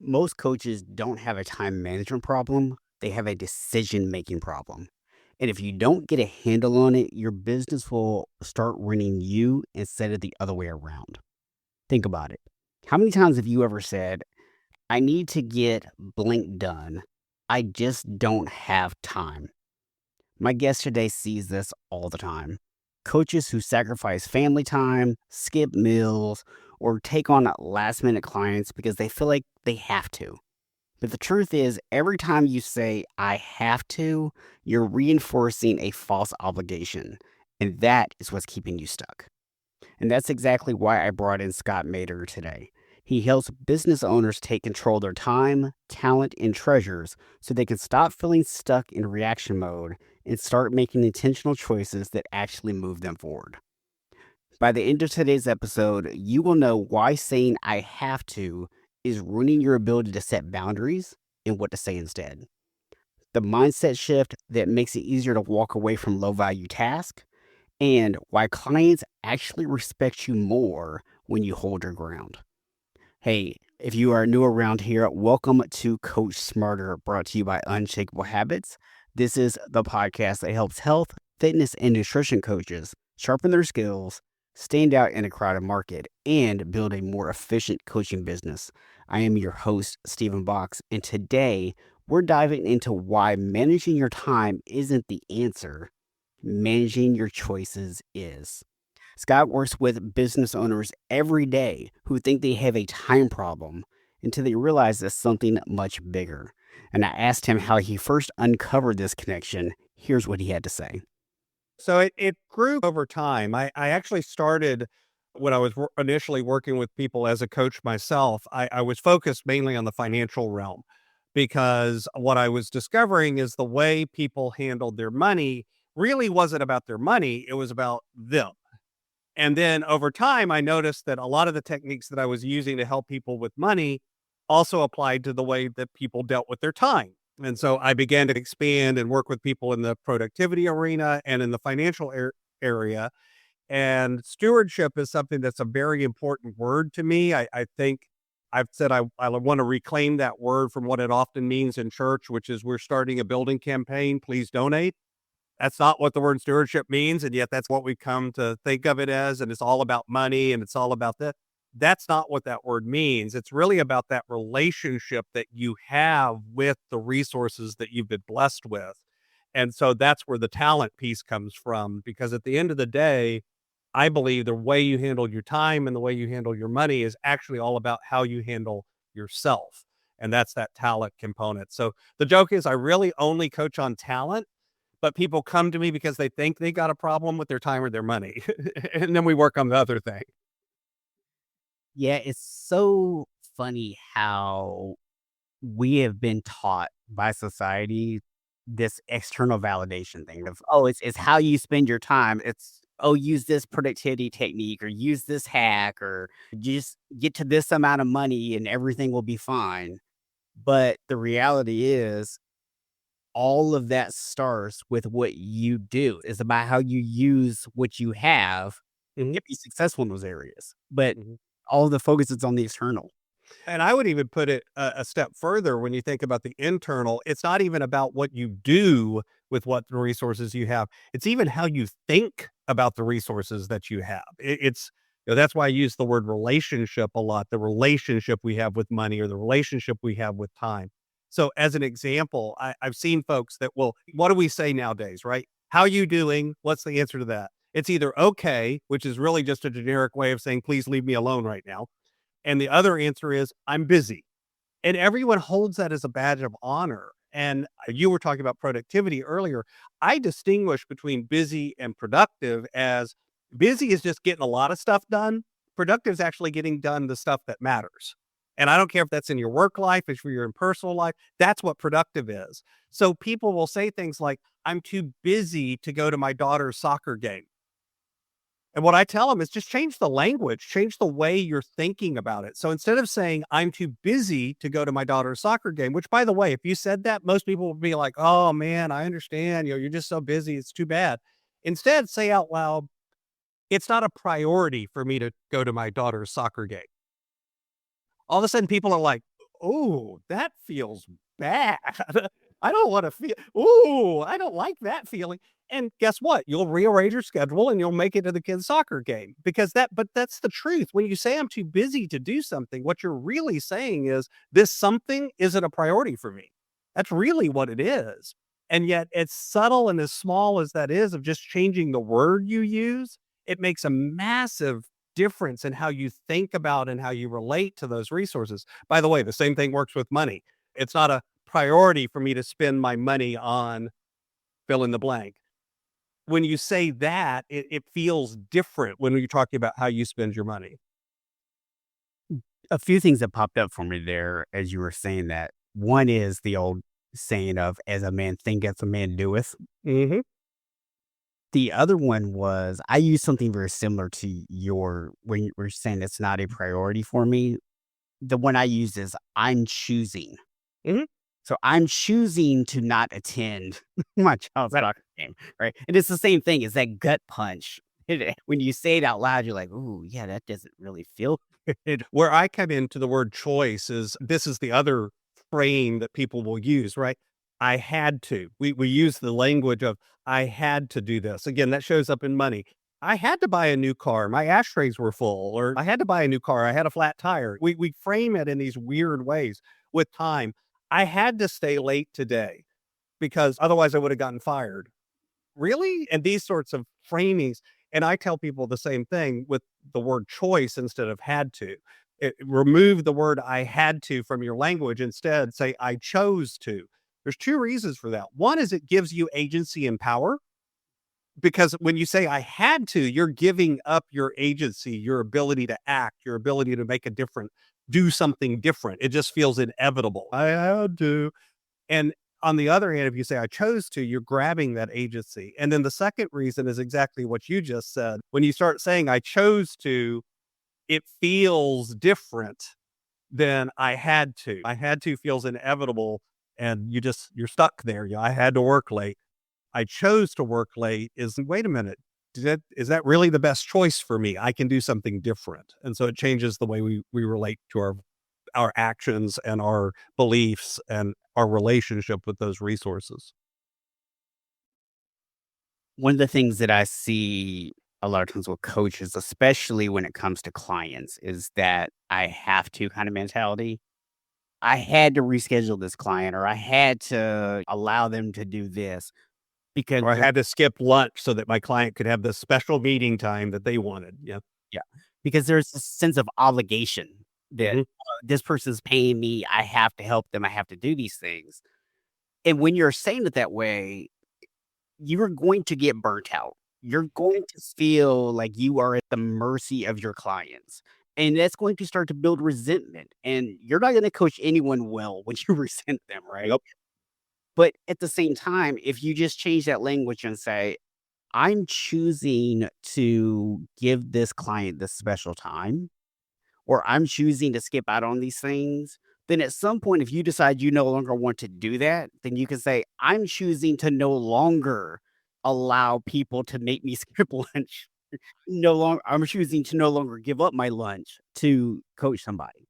Most coaches don't have a time management problem, they have a decision making problem. And if you don't get a handle on it, your business will start running you instead of the other way around. Think about it. How many times have you ever said, I need to get blank done? I just don't have time. My guest today sees this all the time. Coaches who sacrifice family time, skip meals, or take on last minute clients because they feel like they have to. But the truth is, every time you say, I have to, you're reinforcing a false obligation. And that is what's keeping you stuck. And that's exactly why I brought in Scott Maderer today. He helps business owners take control of their time, talent, and treasures so they can stop feeling stuck in reaction mode and start making intentional choices that actually move them forward. By the end of today's episode, you will know why saying I have to is ruining your ability to set boundaries and what to say instead. The mindset shift that makes it easier to walk away from low value tasks, and why clients actually respect you more when you hold your ground. Hey, if you are new around here, welcome to Coach Smarter, brought to you by Unshakable Habits. This is the podcast that helps health, fitness, and nutrition coaches sharpen their skills, stand out in a crowded market, and build a more efficient coaching business. I am your host, Stephen Box, and today we're diving into why managing your time isn't the answer. Managing your choices is. Scott works with business owners every day who think they have a time problem until they realize it's something much bigger. And I asked him how he first uncovered this connection. Here's what he had to say. So it grew over time. I actually started when I was initially working with people as a coach myself. I was focused mainly on the financial realm because what I was discovering is the way people handled their money really wasn't about their money. It was about them. And then over time, I noticed that a lot of the techniques that I was using to help people with money also applied to the way that people dealt with their time. And so I began to expand and work with people in the productivity arena and in the financial area. And stewardship is something that's a very important word to me. I think I've said I want to reclaim that word from what it often means in church, which is we're starting a building campaign. Please donate. That's not what the word stewardship means, and yet that's what we come to think of it as, and it's all about money, and it's all about that. That's not what that word means. It's really about that relationship that you have with the resources that you've been blessed with, and so that's where the talent piece comes from, because at the end of the day, I believe the way you handle your time and the way you handle your money is actually all about how you handle yourself, and that's that talent component. So the joke is I really only coach on talent, but people come to me because they think they got a problem with their time or their money. And then we work on the other thing. Yeah, it's so funny how we have been taught by society this external validation thing of, oh, it's how you spend your time. It's, oh, use this productivity technique or use this hack or just get to this amount of money and everything will be fine. But the reality is, all of that starts with what you do. It's about how you use what you have Mhm, to be successful in those areas. But mhm. all the focus is on the external. And I would even put it a step further when you think about the internal. It's not even about what you do with what the resources you have. It's even how you think about the resources that you have. That's why I use the word relationship a lot, the relationship we have with money or the relationship we have with time. So as an example, I've seen folks that will, what do we say nowadays, right? How you doing? What's the answer to that? It's either okay, which is really just a generic way of saying, please leave me alone right now, and the other answer is, I'm busy. And everyone holds that as a badge of honor. And you were talking about productivity earlier. I distinguish between busy and productive as busy is just getting a lot of stuff done. Productive is actually getting done the stuff that matters. And I don't care if that's in your work life, if you're in personal life, that's what productive is. So people will say things like, I'm too busy to go to my daughter's soccer game. And what I tell them is just change the language, change the way you're thinking about it. So instead of saying, I'm too busy to go to my daughter's soccer game, which by the way, if you said that, most people would be like, oh man, I understand. You're just so busy. It's too bad. Instead, say out loud, it's not a priority for me to go to my daughter's soccer game. All of a sudden people are like, "Ooh, that feels bad. I don't wanna feel ooh, I don't like that feeling." And guess what? You'll rearrange your schedule and you'll make it to the kids' soccer game because that's the truth. When you say I'm too busy to do something, what you're really saying is this something isn't a priority for me. That's really what it is. And yet, as subtle and as small as that is of just changing the word you use, it makes a massive difference in how you think about and how you relate to those resources. By the way, the same thing works with money. It's not a priority for me to spend my money on fill in the blank. When you say that, it feels different when you're talking about how you spend your money. A few things that popped up for me there as you were saying that. One is the old saying of "as a man thinketh, a man doeth." Mhm. The other one was I use something very similar to your when you were saying it's not a priority for me. The one I use is I'm choosing. Mhm. So I'm choosing to not attend my child's Right. soccer game, right? And it's the same thing. It's that gut punch. When you say it out loud, you're like, "Ooh, yeah, that doesn't really feel." Where I come into the word choice is this is the other frame that people will use, right? I had to. We use the language of I had to do this. Again, that shows up in money. I had to buy a new car. My ashtrays were full, or I had to buy a new car. I had a flat tire. We frame it in these weird ways with time. I had to stay late today because otherwise I would have gotten fired. Really? And these sorts of framings, and I tell people the same thing with the word choice instead of had to. Remove the word I had to from your language. Instead, say I chose to. There's two reasons for that. One is it gives you agency and power because when you say I had to, you're giving up your agency, your ability to act, your ability to make a different, do something different. It just feels inevitable. I had to. And on the other hand, if you say I chose to, you're grabbing that agency. And then the second reason is exactly what you just said. When you start saying I chose to, it feels different than I had to. I had to feels inevitable and you're stuck there. I had to work late. I chose to work late is wait a minute. Is that really the best choice for me? I can do something different. And so it changes the way we relate to our actions and our beliefs and our relationship with those resources. One of the things that I see a lot of times with coaches, especially when it comes to clients, is that I have to kind of mentality. I had to reschedule this client or I had to allow them to do this because Or I had to skip lunch so that my client could have the special meeting time that they wanted. Yeah. yeah, because there's a sense of obligation that Mhm. this person's paying me. I have to help them. I have to do these things. And when you're saying it that way, you're going to get burnt out. You're going to feel like you are at the mercy of your clients. And that's going to start to build resentment. And you're not going to coach anyone well when you resent them, right? Yep. But at the same time, if you just change that language and say, I'm choosing to give this client this special time, or I'm choosing to skip out on these things, then at some point, if you decide you no longer want to do that, then you can say, I'm choosing to no longer allow people to make me skip lunch. No longer, I'm choosing to no longer give up my lunch to coach somebody.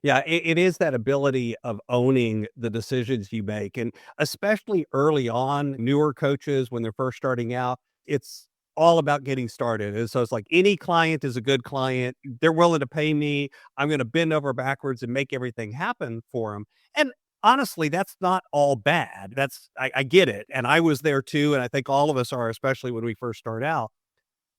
Yeah, it is that ability of owning the decisions you make, and especially early on, newer coaches when they're first starting out, it's all about getting started. And so it's like any client is a good client. They're willing to pay me. I'm going to bend over backwards and make everything happen for them. And honestly, that's not all bad. I get it, and I was there too, and I think all of us are, especially when we first start out.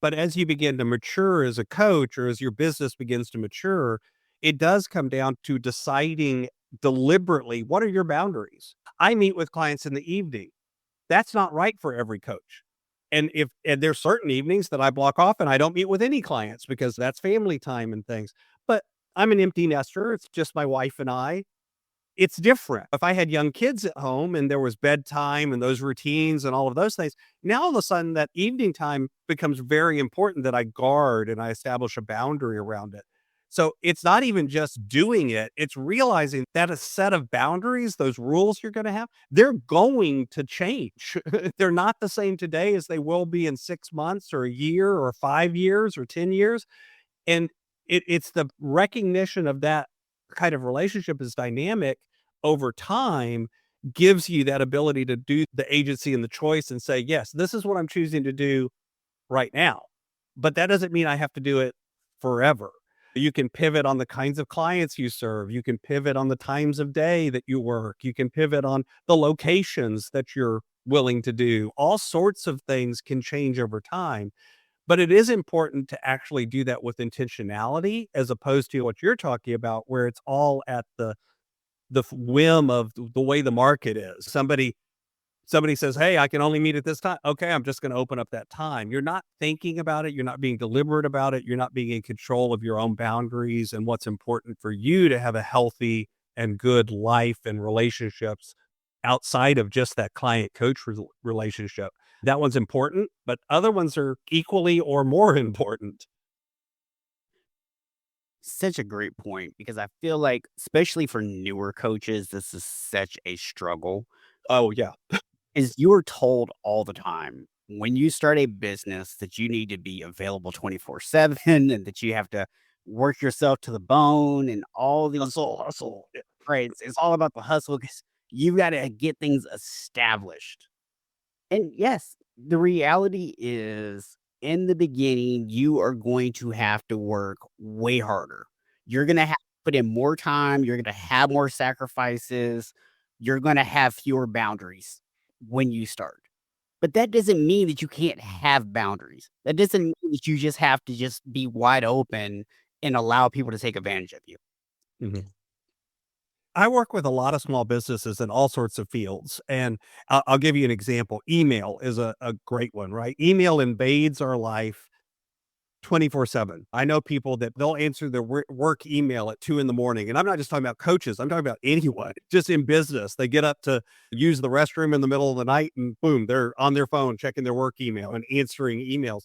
But as you begin to mature as a coach or as your business begins to mature, it does come down to deciding deliberately what are your boundaries. I meet with clients in the evening. That's not right for every coach. And there's certain evenings that I block off and I don't meet with any clients because that's family time and things. But I'm an empty nester. It's just my wife and I. It's different. If I had young kids at home and there was bedtime and those routines and all of those things, now all of a sudden that evening time becomes very important that I guard and I establish a boundary around it. So it's not even just doing it, it's realizing that a set of boundaries, those rules you're going to have, they're going to change. They're not the same today as they will be in 6 months or a year or 5 years or 10 years. And it's the recognition of that kind of relationship is dynamic over time gives you that ability to do the agency and the choice and say, yes, this is what I'm choosing to do right now. But that doesn't mean I have to do it forever. You can pivot on the kinds of clients you serve. You can pivot on the times of day that you work. You can pivot on the locations that you're willing to do. All sorts of things can change over time. But it is important to actually do that with intentionality as opposed to what you're talking about, where it's all at the whim of the way the market is. Somebody says, "Hey, I can only meet at this time." Okay, I'm just gonna open up that time. You're not thinking about it, you're not being deliberate about it, you're not being in control of your own boundaries and what's important for you to have a healthy and good life and relationships outside of just that client coach relationship. That one's important, but other ones are equally or more important. Such a great point because I feel like, especially for newer coaches, this is such a struggle. Oh, yeah. Is you're told all the time when you start a business that you need to be available 24/7 and that you have to work yourself to the bone and all these Hustle, hustle. Yeah. right. It's all about the hustle because you got to get things established. And yes, the reality is in the beginning, you are going to have to work way harder. You're going to have to put in more time. You're going to have more sacrifices. You're going to have fewer boundaries when you start. But that doesn't mean that you can't have boundaries. That doesn't mean that you just have to just be wide open and allow people to take advantage of you. Mhm. I work with a lot of small businesses in all sorts of fields, and I'll give you an example. Email is a great one, right? Email invades our life 24/7. I know people that they'll answer their work email at 2 in the morning, and I'm not just talking about coaches, I'm talking about anyone, just in business. They get up to use the restroom in the middle of the night, and boom, they're on their phone checking their work email and answering emails.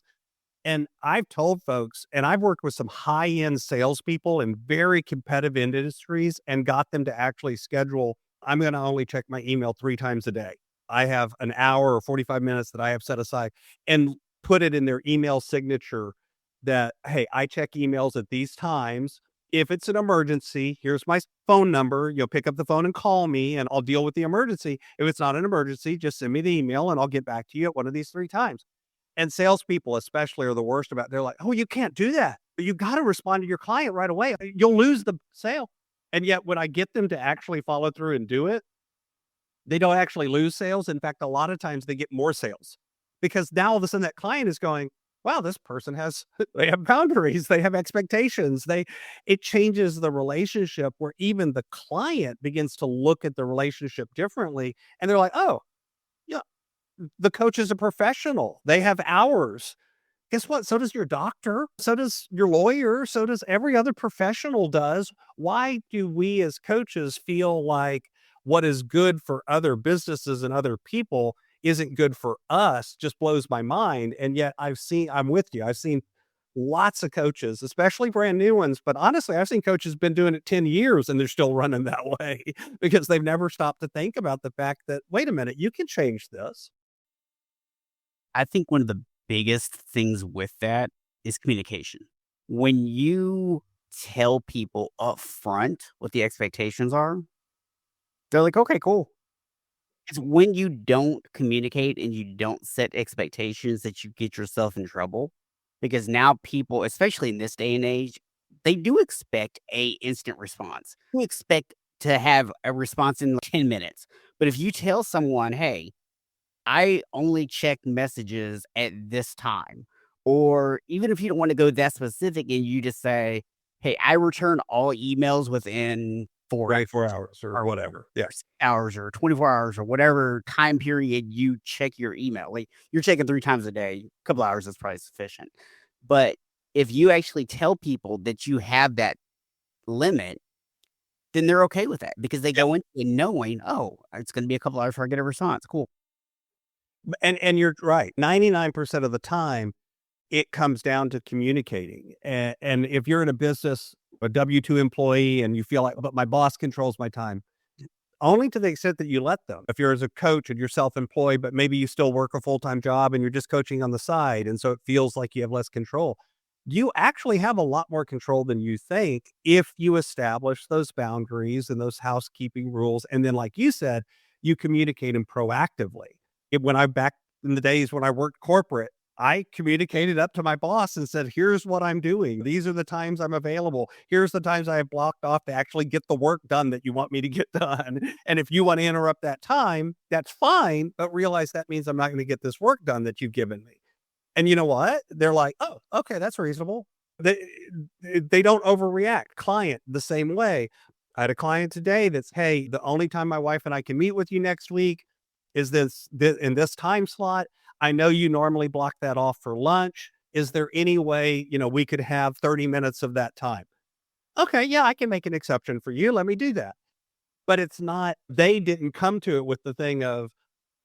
And I've told folks, and I've worked with some high-end salespeople in very competitive industries and got them to actually schedule, I'm gonna only check my email 3 times a day. I have an hour or 45 minutes that I have set aside and put it in their email signature that, "Hey, I check emails at these times. If it's an emergency, here's my phone number. You'll pick up the phone and call me, and I'll deal with the emergency. If it's not an emergency, just send me the email, and I'll get back to you at one of these 3 times." And salespeople especially are the worst about it. They're like, "Oh, you can't do that. You gotta respond to your client right away. You'll lose the sale." And yet when I get them to actually follow through and do it, they don't actually lose sales. In fact, a lot of times they get more sales because now all of a sudden that client is going, "Wow, this person has they have boundaries, they have expectations." It changes the relationship where even the client begins to look at the relationship differently, and they're like, "Oh, yeah, the coach is a professional. They have hours. Guess what? So does your doctor. So does your lawyer. So does every other professional does. Why do we as coaches feel like what is good for other businesses and other people isn't good for us? Just blows my mind. And yet I'm with you. I've seen lots of coaches, especially brand new ones. But honestly, I've seen coaches been doing it 10 years and they're still running that way because they've never stopped to think about the fact that, wait a minute, you can change this. I think one of the biggest things with that is communication. When you tell people up front what the expectations are, they're like, "Okay, cool." It's when you don't communicate and you don't set expectations that you get yourself in trouble, because now people, especially in this day and age, they do expect a instant response. You expect to have a response in 10 minutes. But if you tell someone, "Hey, I only check messages at this time." Or even if you don't wanna go that specific and you just say, "Hey, I return all emails within 4 24 hours hours or or whatever. Yeah. 6 hours or 24 hours," or whatever time period you check your email. Like, you're checking 3 times a day, a couple hours is probably sufficient. But if you actually tell people that you have that limit, then they're okay with that because they go into it knowing, "Oh, it's gonna be a couple hours before I get a response. Cool." And you're right. 99% of the time, it comes down to communicating. And if you're in a business, a W-2 employee, and you feel like, but my boss controls my time, only to the extent that you let them. If you're as a coach and you're self-employed, but maybe you still work a full-time job and you're just coaching on the side, and so it feels like you have less control. you actually have a lot more control than you think if you establish those boundaries and those housekeeping rules. And then, like you said, you communicate them proactively. When I back in the days when I worked corporate, I communicated up to my boss and said, here's what I'm doing. These are the times I'm available. Here's the times I have blocked off to actually get the work done that you want me to get done. And if you want to interrupt that time, that's fine. But realize that means I'm not going to get this work done that you've given me. And you know what? They're like, "Oh, okay, that's reasonable." They don't overreact. Client, the same way. I had a client today that's, "Hey, the only time my wife and I can meet with you next week is this in this time slot. I know you normally block that off for lunch. Is there any way, we could have 30 minutes of that time?" "Okay, yeah, I can make an exception for you. Let me do that." But it's not they didn't come to it with the thing of,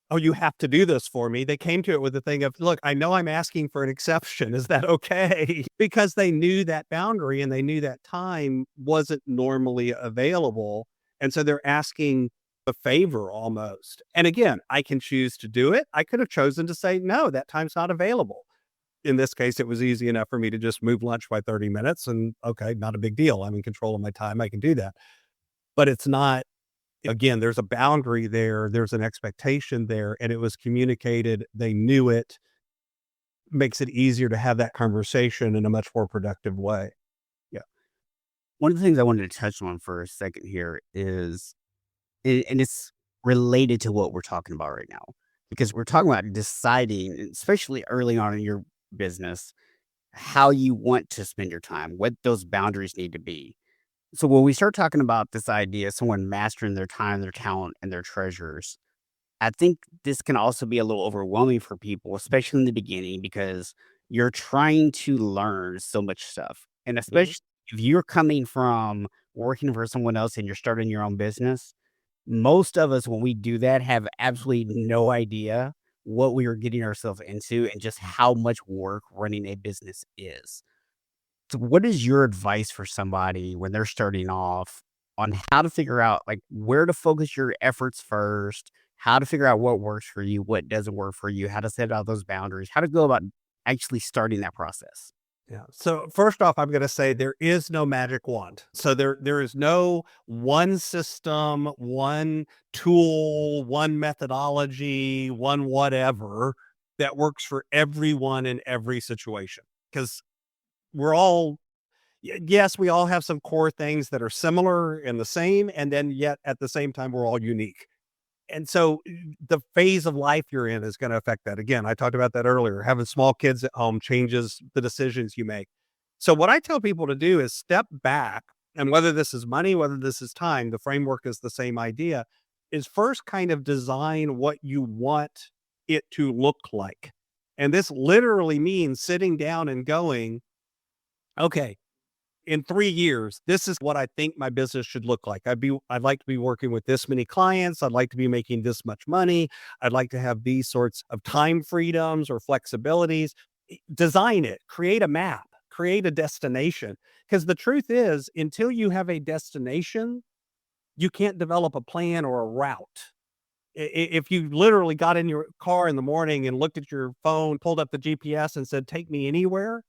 "Oh, you have to do this for me." They came to it with the thing of, "Look, I know I'm asking for an exception. Is that okay?" Because they knew that boundary and they knew that time wasn't normally available. And so they're asking a favor almost. And again, I can choose to do it. I could have chosen to say, no, that time's not available. In this case, it was easy enough for me to just move lunch by 30 minutes and okay, not a big deal. I'm in control of my time. I can do that. But it's not again, there's a boundary there, there's an expectation there, and it was communicated, they knew it, makes it easier to have that conversation in a much more productive way. Yeah. One of the things I wanted to touch on for a second here is, and it's related to what we're talking about right now, because we're talking about deciding, especially early on in your business, how you want to spend your time, what those boundaries need to be. So when we start talking about this idea of someone mastering their time, their talent, and their treasures, I think this can also be a little overwhelming for people, especially in the beginning, because you're trying to learn so much stuff. And Mhm. especially if you're coming from working for someone else and you're starting your own business, most of us, when we do that, have absolutely no idea what we are getting ourselves into and just how much work running a business is. So what is your advice for somebody when they're starting off on how to figure out, like, where to focus your efforts first, how to figure out what works for you, what doesn't work for you, how to set out those boundaries, how to go about actually starting that process? Yeah. So first off, I'm going to say there is no magic wand. So there is no one system, one tool, one methodology, one whatever that works for everyone in every situation. Because we're all yes, we all have some core things that are similar and the same, and then yet at the same time, we're all unique. And so the phase of life you're in is going to affect that. Again, I talked about that earlier. Having small kids at home changes the decisions you make. So, what I tell people to do is step back, and whether this is money, whether this is time, the framework is the same idea, is first kind of design what you want it to look like. And this literally means sitting down and going, okay, in 3 years, this is what I think my business should look like. I'd like to be working with this many clients. I'd like to be making this much money. I'd like to have these sorts of time freedoms or flexibilities. Design it, create a map, create a destination. Because the truth is, until you have a destination, you can't develop a plan or a route. If you literally got in your car in the morning and looked at your phone, pulled up the GPS and said, "Take me anywhere,"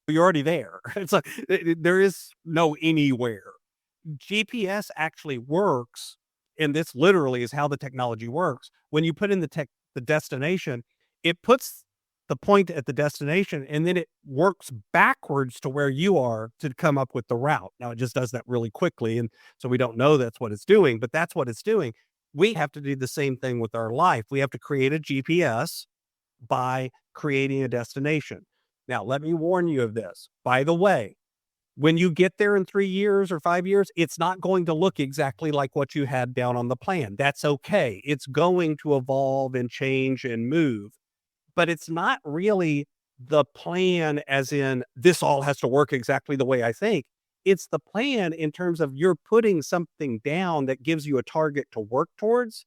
you're already there. It's like there is no anywhere. GPS actually works, and this literally is how the technology works. When you put in the destination, it puts the point at the destination, and then it works backwards to where you are to come up with the route. Now, it just does that really quickly, and so we don't know that's what it's doing, but that's what it's doing. We have to do the same thing with our life. We have to create a GPS by creating a destination. Now, let me warn you of this. By the way, when you get there in 3 years or 5 years, it's not going to look exactly like what you had down on the plan. That's okay. It's going to evolve and change and move, but it's not really the plan as in this all has to work exactly the way I think. It's the plan in terms of you're putting something down that gives you a target to work towards,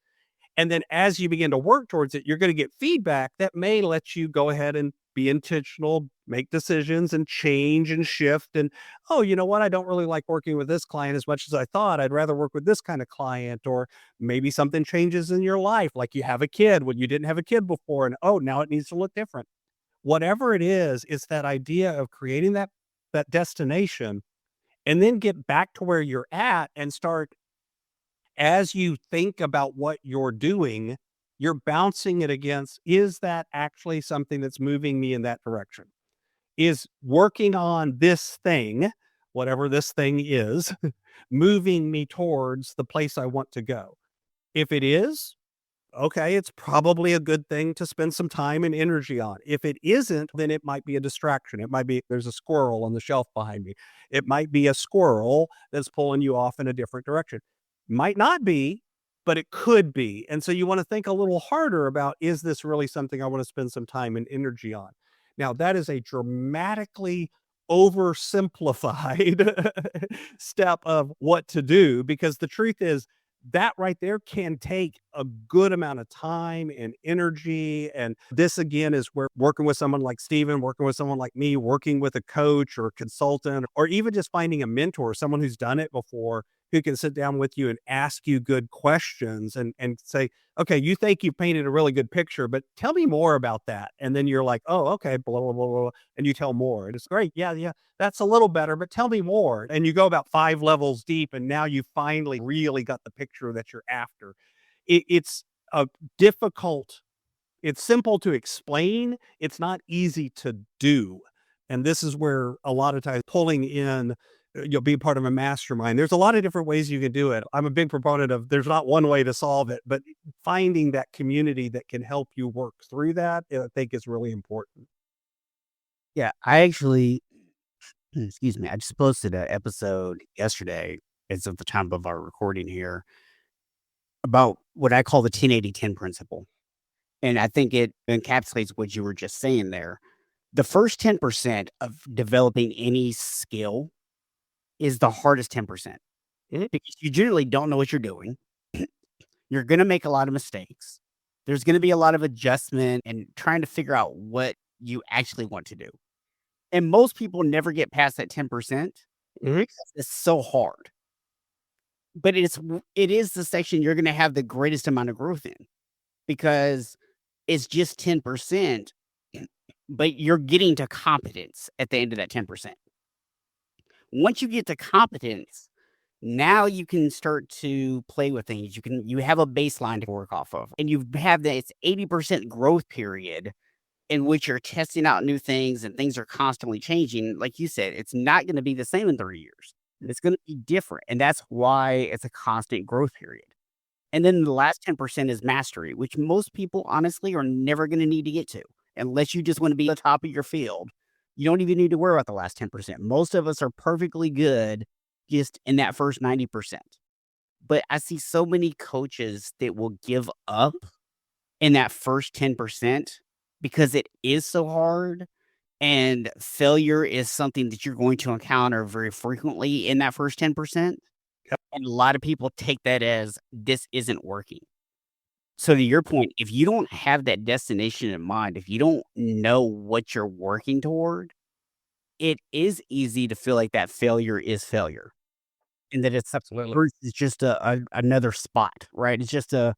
and then as you begin to work towards it, you're going to get feedback that may let you go ahead and be intentional, make decisions and change and shift. And, oh, you know what? I don't really like working with this client as much as I thought. I'd rather work with this kind of client. Or maybe something changes in your life, like you have a kid when you didn't have a kid before. And, oh, now it needs to look different. Whatever it is that idea of creating that destination and then get back to where you're at and start as you think about what you're doing, you're bouncing it against, is that actually something that's moving me in that direction? Is working on this thing, whatever this thing is, moving me towards the place I want to go? If it is, okay, it's probably a good thing to spend some time and energy on. If it isn't, then it might be a distraction. It might be there's a squirrel on the shelf behind me. It might be a squirrel that's pulling you off in a different direction. Might not be, but it could be. And so you want to think a little harder about, is this really something I want to spend some time and energy on? Now, that is a dramatically oversimplified step of what to do, because the truth is that right there can take a good amount of time and energy. And this again is where working with someone like Steven, working with someone like me, working with a coach or a consultant, or even just finding a mentor, someone who's done it before, who can sit down with you and ask you good questions and say, okay, you think you painted a really good picture, but tell me more about that. And then you're like, oh, okay, blah, blah, blah, blah. And you tell more. And it's great. Yeah, yeah, that's a little better, but tell me more. And you go about 5 levels deep, and now you finally really got the picture that you're after. It's a difficult, it's simple to explain, it's not easy to do. And this is where a lot of times pulling in, you'll be part of a mastermind. There's a lot of different ways you can do it. I'm a big proponent of there's not one way to solve it, but finding that community that can help you work through that, I think is really important. Yeah, I actually excuse me, I just posted an episode yesterday, as of the time of our recording here, about what I call the 10-80-10 principle. And I think it encapsulates what you were just saying there. The first 10% of developing any skill is the hardest 10% Mhm. because you generally don't know what you're doing. You're going to make a lot of mistakes. There's going to be a lot of adjustment and trying to figure out what you actually want to do. And most people never get past that 10% Mhm. because it's so hard. But it is the section you're going to have the greatest amount of growth in because it's just 10%, but you're getting to competence at the end of that 10%. Once you get to competence, now you can start to play with things. You have a baseline to work off of, and you have that it's 80% growth period in which you're testing out new things and things are constantly changing. Like you said, it's not going to be the same in 3 years. It's going to be different, and that's why it's a constant growth period. And then the last 10% is mastery, which most people honestly are never going to need to get to unless you just want to be the top of your field. You don't even need to worry about the last 10%. Most of us are perfectly good just in that first 90%. But I see so many coaches that will give up in that first 10% because it is so hard and failure is something that you're going to encounter very frequently in that first 10%. And a lot of people take that as this isn't working. So to your point, if you don't have that destination in mind, if you don't know what you're working toward, it is easy to feel like that failure is failure and that it's Absolutely. versus just a another spot, right? It's just a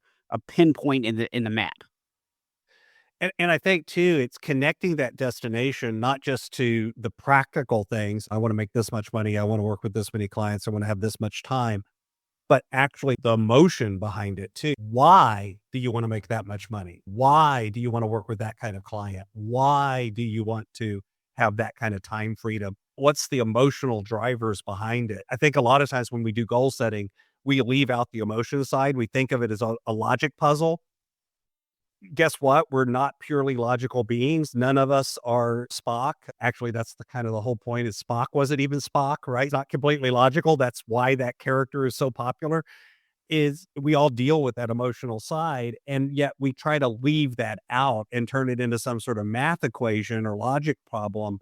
pinpoint in the map. And I think too, it's connecting that destination, not just to the practical things. I want to make this much money. I want to work with this many clients. I want to have this much time, but actually the emotion behind it too. Why do you want to make that much money? Why do you want to work with that kind of client? Why do you want to have that kind of time freedom? What's the emotional drivers behind it? I think a lot of times when we do goal setting, we leave out the emotion side. We think of it as a logic puzzle. Guess what? We're not purely logical beings. None of us are Spock. Actually, that's the kind of the whole point is Spock wasn't even Spock, right? Not completely logical. That's why that character is so popular, is we all deal with that emotional side, and yet we try to leave that out and turn it into some sort of math equation or logic problem.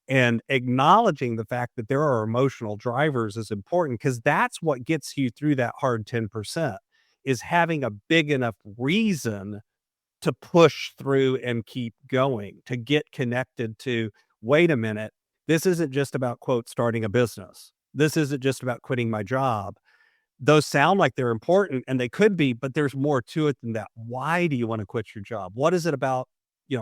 And acknowledging the fact that there are emotional drivers is important because that's what gets you through that hard 10%, is having a big enough reason to push through and keep going, to get connected to, wait a minute, this isn't just about, quote, starting a business. This isn't just about quitting my job. Those sound like they're important and they could be, but there's more to it than that. Why do you want to quit your job? What is it about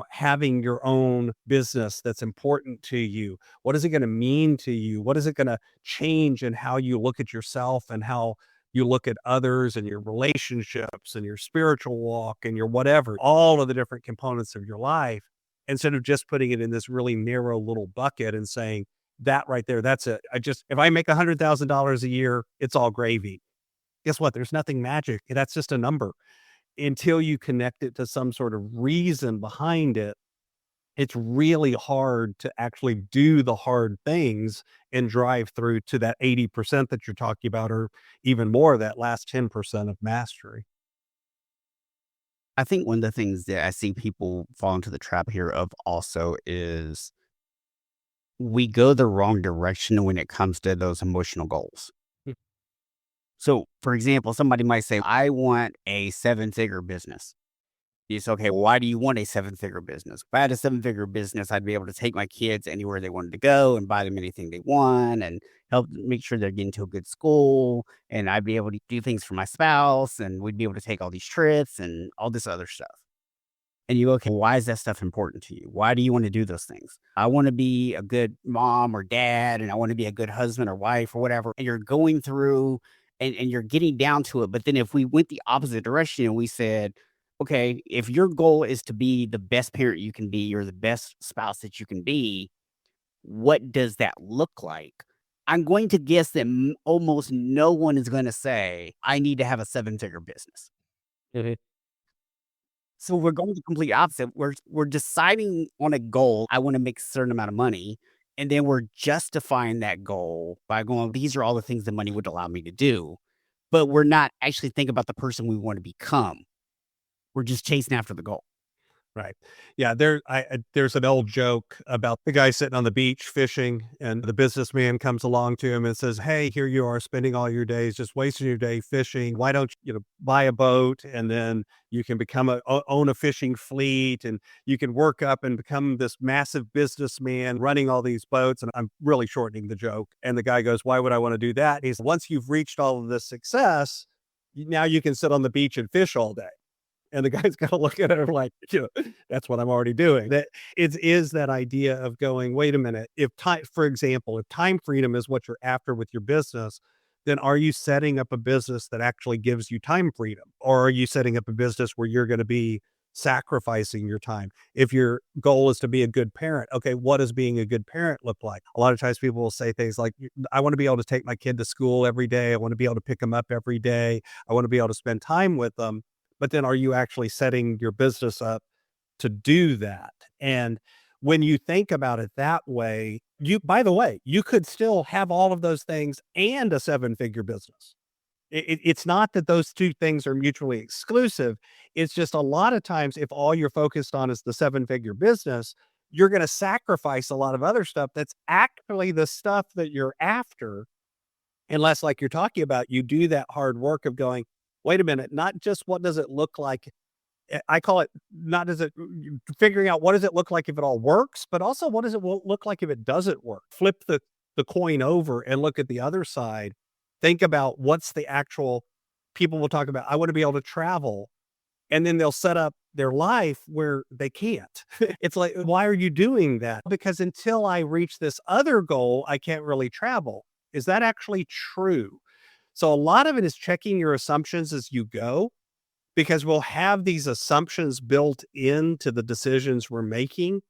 having your own business that's important to you. What is it going to mean to you? What is it going to change in how you look at yourself and how you look at others and your relationships and your spiritual walk and your whatever, all of the different components of your life, instead of just putting it in this really narrow little bucket and saying, that right there, that's it. If I make $100,000 a year, it's all gravy. Guess what? There's nothing magic. That's just a number. Until you connect it to some sort of reason behind it, it's really hard to actually do the hard things and drive through to that 80% that you're talking about, or even more, that last 10% of mastery. I think one of the things that I see people fall into the trap here of also is we go the wrong direction when it comes to those emotional goals. Mm. So, for example, somebody might say, I want a seven figure business. It's okay. Well, why do you want a seven figure business? If I had a seven figure business, I'd be able to take my kids anywhere they wanted to go and buy them anything they want and help make sure they're getting to a good school. And I'd be able to do things for my spouse and we'd be able to take all these trips and all this other stuff. And you go, okay, why is that stuff important to you? Why do you want to do those things? I want to be a good mom or dad, and I want to be a good husband or wife or whatever. And you're going through and you're getting down to it. But then if we went the opposite direction and we said, okay, if your goal is to be the best parent you can be or the best spouse that you can be, what does that look like? I'm going to guess that almost no one is going to say, I need to have a seven figure business. Mhm. So we're going the complete opposite. We're deciding on a goal. I want to make a certain amount of money, and then we're justifying that goal by going, these are all the things that money would allow me to do. But we're not actually thinking about the person we want to become. We're just chasing after the goal. Right. Yeah, there's an old joke about the guy sitting on the beach fishing, and the businessman comes along to him and says, "Hey, here you are spending all your days just wasting your day fishing. Why don't you, buy a boat, and then you can become own a fishing fleet, and you can work up and become this massive businessman running all these boats." And I'm really shortening the joke. And the guy goes, "Why would I want to do that?" He's, "Once you've reached all of this success, now you can sit on the beach and fish all day." And the guy's gotta look at it like, "That's what I'm already doing." That it is that idea of going, "Wait a minute, if time," for example, if time freedom is what you're after with your business, then are you setting up a business that actually gives you time freedom? Or are you setting up a business where you're gonna be sacrificing your time? If your goal is to be a good parent, okay, what does being a good parent look like? A lot of times people will say things like, "I wanna be able to take my kid to school every day. I wanna be able to pick them up every day. I wanna be able to spend time with them." But then are you actually setting your business up to do that? And when you think about it that way, by the way, you could still have all of those things and a seven-figure business. It's not that those two things are mutually exclusive. It's just a lot of times, if all you're focused on is the seven-figure business, you're going to sacrifice a lot of other stuff that's actually the stuff that you're after. Unless, like you're talking about, you do that hard work of going, wait a minute, not just what does it look like. I call it, not does it, figuring out what does it look like if it all works, but also what does it look like if it doesn't work? Flip the coin over and look at the other side. Think about what's the actual, people will talk about, I want to be able to travel. And then they'll set up their life where they can't. It's like, why are you doing that? Because until I reach this other goal, I can't really travel. Is that actually true? So a lot of it is checking your assumptions as you go, because we'll have these assumptions built into the decisions we're making.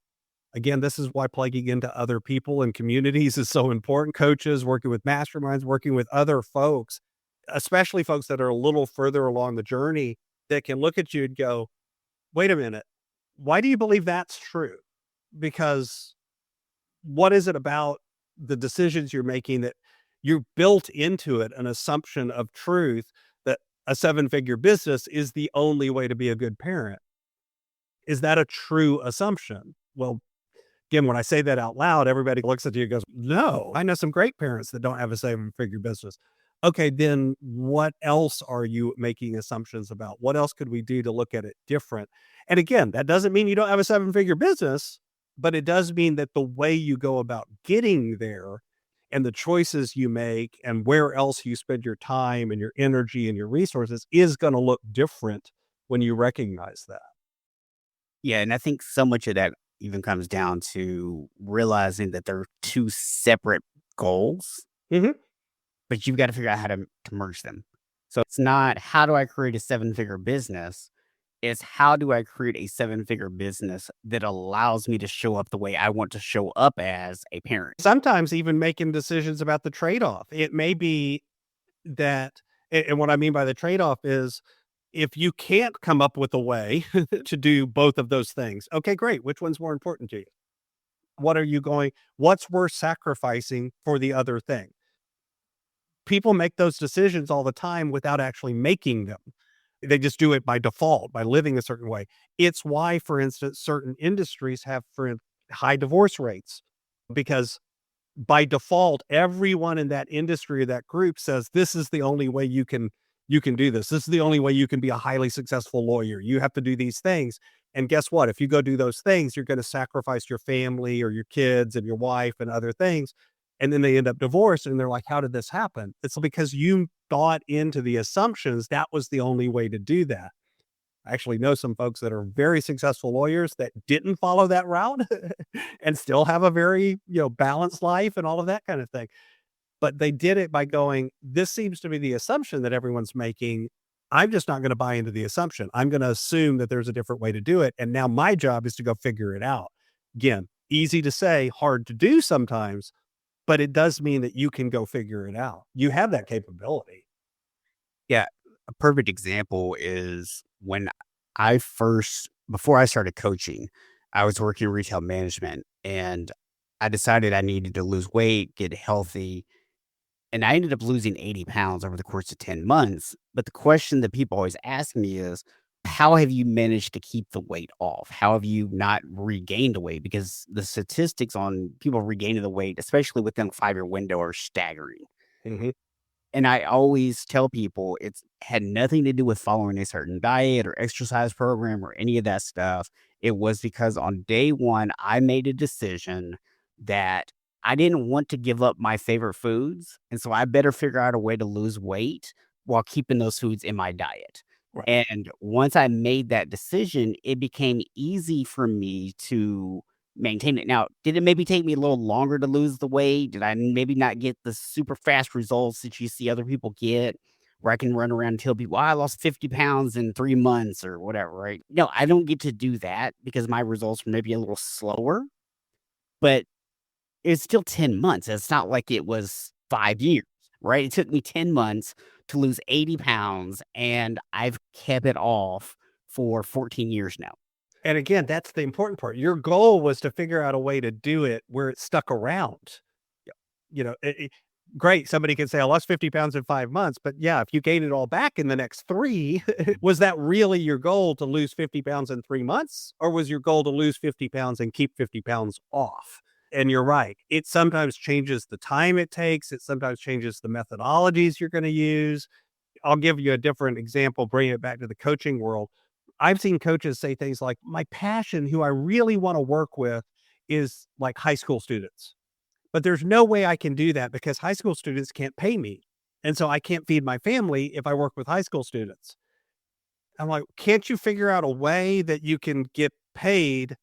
Again, this is why plugging into other people and communities is so important. Coaches, working with masterminds, working with other folks, especially folks that are a little further along the journey, that can look at you and go, wait a minute, why do you believe that's true? Because what is it about the decisions you're making that you built into it an assumption of truth that a seven-figure business is the only way to be a good parent? Is that a true assumption? Well, again, when I say that out loud, everybody looks at you and goes, "No, I know some great parents that don't have a seven-figure business." Okay, then what else are you making assumptions about? What else could we do to look at it different? And again, that doesn't mean you don't have a seven-figure business, but it does mean that the way you go about getting there and the choices you make and where else you spend your time and your energy and your resources is gonna look different when you recognize that. Yeah, and I think so much of that even comes down to realizing that they're 2 separate goals, Mhm. but you've gotta figure out how to merge them. So it's not, "How do I create a seven-figure business?" It's, "How do I create a seven-figure business that allows me to show up the way I want to show up as a parent?" Sometimes even making decisions about the trade-off. It may be that and what I mean by the trade-off is if you can't come up with a way to do both of those things, okay, great. Which one's more important to you? What's worth sacrificing for the other thing? People make those decisions all the time without actually making them. They just do it by default, by living a certain way. It's why, for instance, certain industries have high divorce rates because by default, everyone in that industry or that group says, "This is the only way you can do this. This is the only way you can be a highly successful lawyer. You have to do these things." And guess what? If you go do those things, you're gonna sacrifice your family or your kids and your wife and other things, and then they end up divorced, and they're like, "How did this happen?" It's because you thought into the assumptions that was the only way to do that. I actually know some folks that are very successful lawyers that didn't follow that route and still have a very, balanced life and all of that kind of thing. But they did it by going, this seems to be the assumption that everyone's making. I'm just not going to buy into the assumption. I'm going to assume that there's a different way to do it. And now my job is to go figure it out. Again, easy to say, hard to do sometimes, but it does mean that you can go figure it out. You have that capability. Yeah, a perfect example is when I first before I started coaching, I was working in retail management, and I decided I needed to lose weight, get healthy, and I ended up losing 80 pounds over the course of 10 months. But the question that people always ask me is, how have you managed to keep the weight off? How have you not regained the weight? Because the statistics on people regaining the weight, especially within a 5-year window, are staggering. Mhm. And I always tell people it's had nothing to do with following a certain diet or exercise program or any of that stuff. It was because on day one, I made a decision that I didn't want to give up my favorite foods. And so I better figure out a way to lose weight while keeping those foods in my diet. Right. And once I made that decision, it became easy for me to maintain it. Now, did it maybe take me a little longer to lose the weight? Did I maybe not get the super fast results that you see other people get, where I can run around and tell people, "I lost 50 pounds in 3 months," or whatever, right? No, I don't get to do that because my results were maybe a little slower, but it's still 10 months. It's not like it was 5 years, right? It took me 10 months to lose 80 pounds, and I've kept it off for 14 years now. And again, that's the important part. Your goal was to figure out a way to do it where it stuck around. Great. Somebody can say, I lost 50 pounds in 5 months. But yeah, if you gain it all back in the next three, was that really your goal to lose 50 pounds in 3 months? Or was your goal to lose 50 pounds and keep 50 pounds off? And you're right. It sometimes changes the time it takes. It sometimes changes the methodologies you're going to use. I'll give you a different example, bring it back to the coaching world. I've seen coaches say things like, my passion, who I really want to work with, is like high school students. But there's no way I can do that because high school students can't pay me. And so I can't feed my family if I work with high school students. I'm like, can't you figure out a way that you can get paid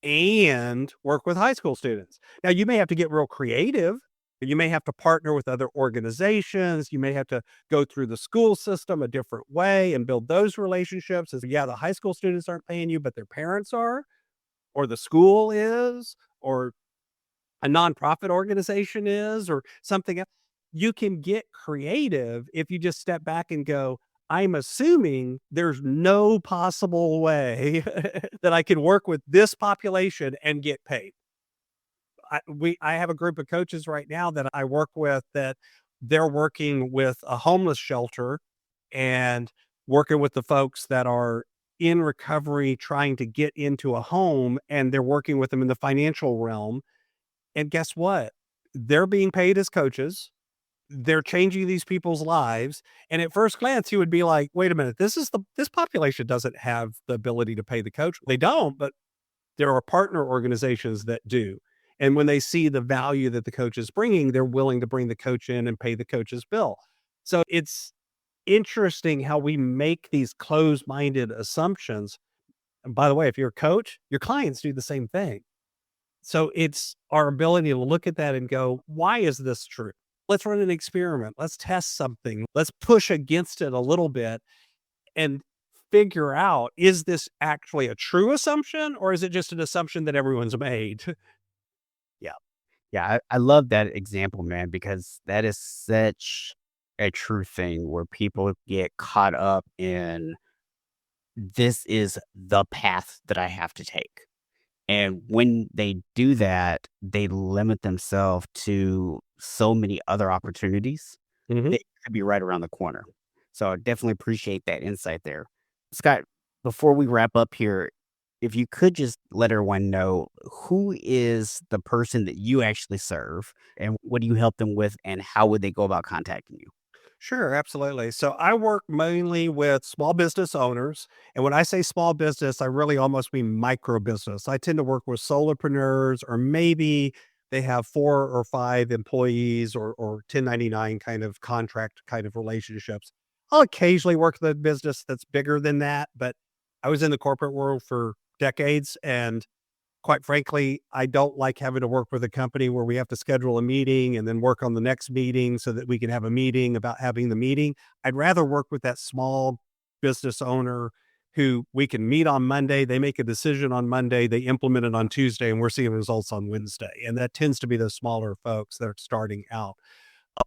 and work with high school students? Now, you may have to get real creative. You may have to partner with other organizations. You may have to go through the school system a different way and build those relationships. As yeah, the high school students aren't paying you, but their parents are, or the school is, or a nonprofit organization is, or something else. You can get creative if you just step back and go, I'm assuming there's no possible way that I can work with this population and get paid. I have a group of coaches right now that I work with that they're working with a homeless shelter and working with the folks that are in recovery trying to get into a home, and they're working with them in the financial realm. And guess what? They're being paid as coaches. They're changing these people's lives. And at first glance, you would be like, wait a minute, this population doesn't have the ability to pay the coach. They don't, but there are partner organizations that do. And when they see the value that the coach is bringing, they're willing to bring the coach in and pay the coach's bill. So it's interesting how we make these closed minded assumptions. And by the way, if you're a coach, your clients do the same thing. So it's our ability to look at that and go, why is this true? Let's run an experiment. Let's test something. Let's push against it a little bit and figure out, is this actually a true assumption or is it just an assumption that everyone's made? Yeah. Yeah, I love that example, man, because that is such a true thing where people get caught up in, "This is the path that I have to take." And when they do that, they limit themselves to so many other opportunities Mhm. that could be right around the corner. So I definitely appreciate that insight there. Scott, before we wrap up here, if you could just let everyone know, who is the person that you actually serve and what do you help them with and how would they go about contacting you? Sure, absolutely. So I work mainly with small business owners. And when I say small business, I really almost mean micro business. I tend to work with solopreneurs, or maybe they have 4 or 5 employees, or 1099 kind of contract kind of relationships. I'll occasionally work with a business that's bigger than that, but I was in the corporate world for decades, and quite frankly, I don't like having to work with a company where we have to schedule a meeting and then work on the next meeting so that we can have a meeting about having the meeting. I'd rather work with that small business owner who we can meet on Monday. They make a decision on Monday, they implement it on Tuesday, and we're seeing results on Wednesday. And that tends to be the smaller folks that are starting out.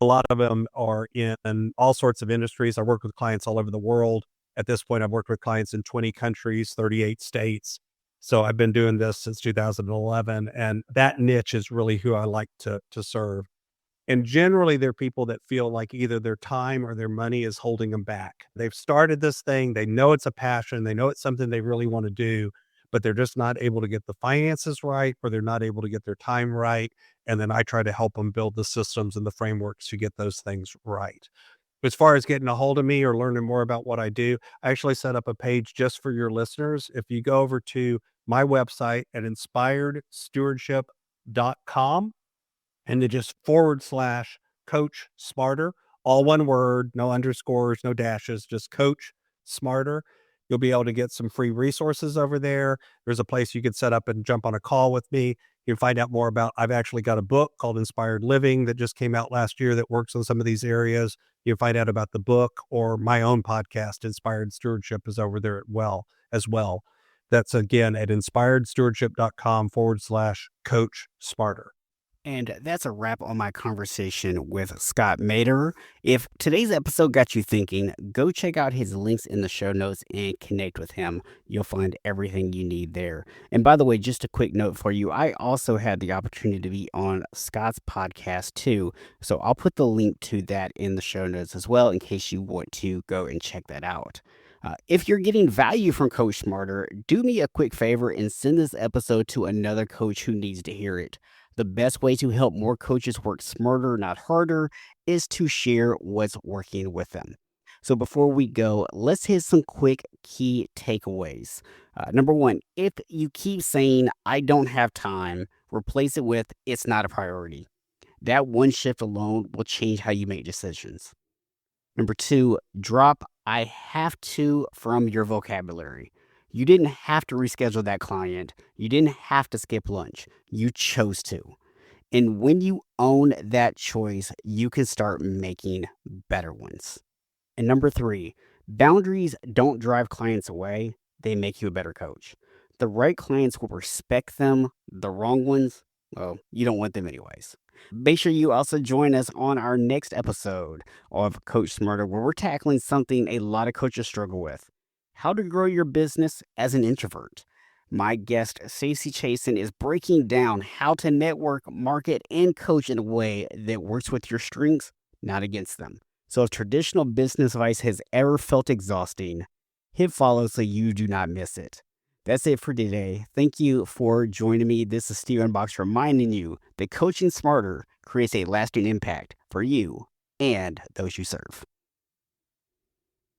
A lot of them are in all sorts of industries. I work with clients all over the world. At this point, I've worked with clients in 20 countries, 38 states. So I've been doing this since 2011, and that niche is really who I like to serve. And generally, they're people that feel like either their time or their money is holding them back. They've started this thing, they know it's a passion, they know it's something they really want to do, but they're just not able to get the finances right, or they're not able to get their time right. And then I try to help them build the systems and the frameworks to get those things right. As far as getting a hold of me or learning more about what I do, I actually set up a page just for your listeners. If you go over to my website at inspiredstewardship.com, and then just /coach smarter, all one word, no underscores, no dashes, just coach smarter. You'll be able to get some free resources over there. There's a place you can set up and jump on a call with me. You can find out more about, I've actually got a book called Inspired Living that just came out last year that works on some of these areas. You can find out about the book, or my own podcast, Inspired Stewardship, is over there as well. That's again at inspiredstewardship.com /coach smarter. And that's a wrap on my conversation with Scott Maderer. If today's episode got you thinking, go check out his links in the show notes and connect with him. You'll find everything you need there. And by the way, just a quick note for you, I also had the opportunity to be on Scott's podcast too. So I'll put the link to that in the show notes as well in case you want to go and check that out. If you're getting value from Coach Smarter, do me a quick favor and send this episode to another coach who needs to hear it. The best way to help more coaches work smarter, not harder, is to share what's working with them. So before we go, let's hit some quick key takeaways. Number one, if you keep saying, "I don't have time," replace it with, "It's not a priority." That one shift alone will change how you make decisions. Number two, drop "I have to" from your vocabulary. You didn't have to reschedule that client. You didn't have to skip lunch. You chose to. And when you own that choice, you can start making better ones. And number three, boundaries don't drive clients away, they make you a better coach. The right clients will respect them, the wrong ones, well, you don't want them anyways. Make sure you also join us on our next episode of Coach Smarter, where we're tackling something a lot of coaches struggle with: how to grow your business as an introvert. My guest, Stacey Chasen, is breaking down how to network, market, and coach in a way that works with your strengths, not against them. So if traditional business advice has ever felt exhausting, hit follow so you do not miss it. That's it for today. Thank you for joining me. This is Steven Box reminding you that coaching smarter creates a lasting impact for you and those you serve.